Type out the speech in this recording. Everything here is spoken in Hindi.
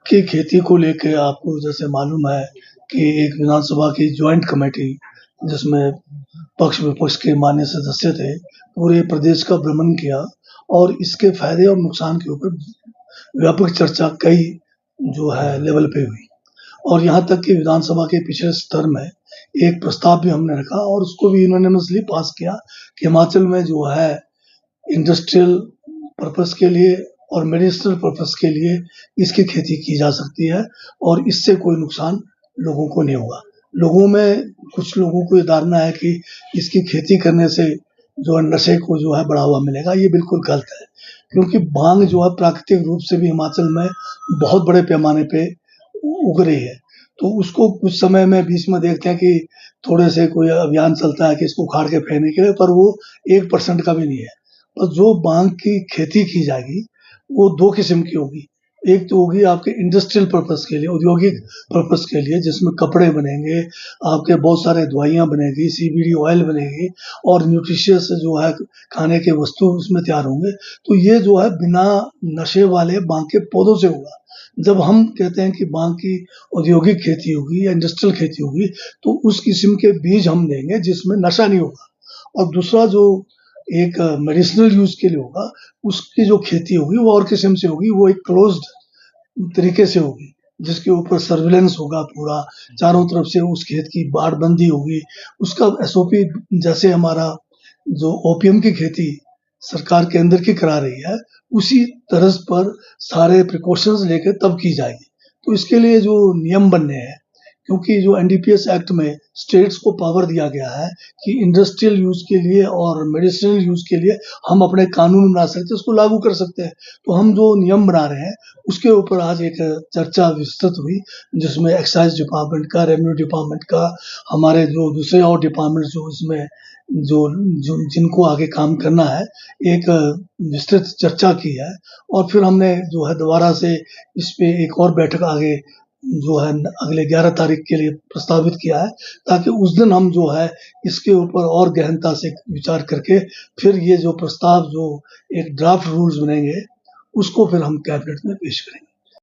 की खेती को लेके आपको जैसे मालूम है कि एक विधानसभा की जॉइंट कमेटी जिसमें पक्ष विपक्ष के मान्य सदस्य थे, पूरे प्रदेश का भ्रमण किया और इसके फायदे और नुकसान के ऊपर व्यापक चर्चा कई जो है लेवल पे हुई और यहाँ तक कि विधानसभा के पिछले स्तर में एक प्रस्ताव भी हमने रखा और उसको भी यूनानिमसली पास किया कि हिमाचल में जो है इंडस्ट्रियल पर्पस के लिए और मेडिसिनल पर्पस के लिए इसकी खेती की जा सकती है और इससे कोई नुकसान लोगों को नहीं होगा। लोगों में कुछ लोगों को ये धारणा है कि इसकी खेती करने से जो है नशे को जो है बढ़ावा मिलेगा, ये बिल्कुल गलत है क्योंकि भांग जो है प्राकृतिक रूप से भी हिमाचल में बहुत बड़े पैमाने पे उग रही है। तो उसको कुछ समय में बीच में देखते हैं कि थोड़े से कोई अभियान चलता है कि इसको उखाड़ के फेंकने के लिए, पर वो 1% का भी नहीं है। और जो भांग की खेती की जाएगी वो 2 किस्म की होगी। एक तो होगी आपके इंडस्ट्रियल पर्पस के लिए, औद्योगिक पर्पस के लिए, जिसमें कपड़े बनेंगे, आपके बहुत सारे दवाइयाँ बनेगी, सीबीडी ऑयल बनेगी और न्यूट्रिशियस जो है खाने के वस्तु उसमें तैयार होंगे। तो ये जो है बिना नशे वाले भांग के पौधों से होगा। जब हम कहते हैं कि भांग की औद्योगिक खेती होगी या इंडस्ट्रियल खेती होगी, तो उस किस्म के बीज हम देंगे जिसमें नशा नहीं होगा। और दूसरा जो एक मेडिसिनल यूज़ के लिए होगा, उसकी जो खेती होगी वो और किस्म से होगी, वो एक क्लोज़्ड तरीके से होगी, जिसके ऊपर सर्विलेंस होगा पूरा, चारों तरफ से उस खेत की बाड़बंदी होगी। उसका एसओपी जैसे हमारा जो ओपीएम की खेती सरकार केंद्र की करा रही है, उसी तर्ज पर सारे प्रिकॉशंस लेके तब की जाएगी। तो इसके लिए जो नियम बनने हैं, क्योंकि जो एनडीपीएस एक्ट में स्टेट्स को पावर दिया गया है कि इंडस्ट्रियल यूज़ के लिए और मेडिसिनल यूज़ के लिए हम अपने कानून बना सकते हैं, उसको लागू कर सकते हैं। तो हम जो नियम बना रहे हैं, उसके ऊपर आज एक चर्चा विस्तृत हुई, जिसमें एक्साइज़ डिपार्टमेंट का, रेवेन्यू डिपार्टमेंट का, हमारे जो दूसरे और डिपार्टमेंट जो इसमें जो जो जिनको आगे काम करना है, एक विस्तृत चर्चा की है और फिर हमने जो है दोबारा से इस पे एक और बैठक आगे जो है अगले 11 तारीख के लिए प्रस्तावित किया है, ताकि उस दिन हम जो है इसके ऊपर और गहनता से विचार करके फिर ये जो प्रस्ताव जो एक ड्राफ्ट रूल्स बनेंगे, उसको फिर हम कैबिनेट में पेश करेंगे।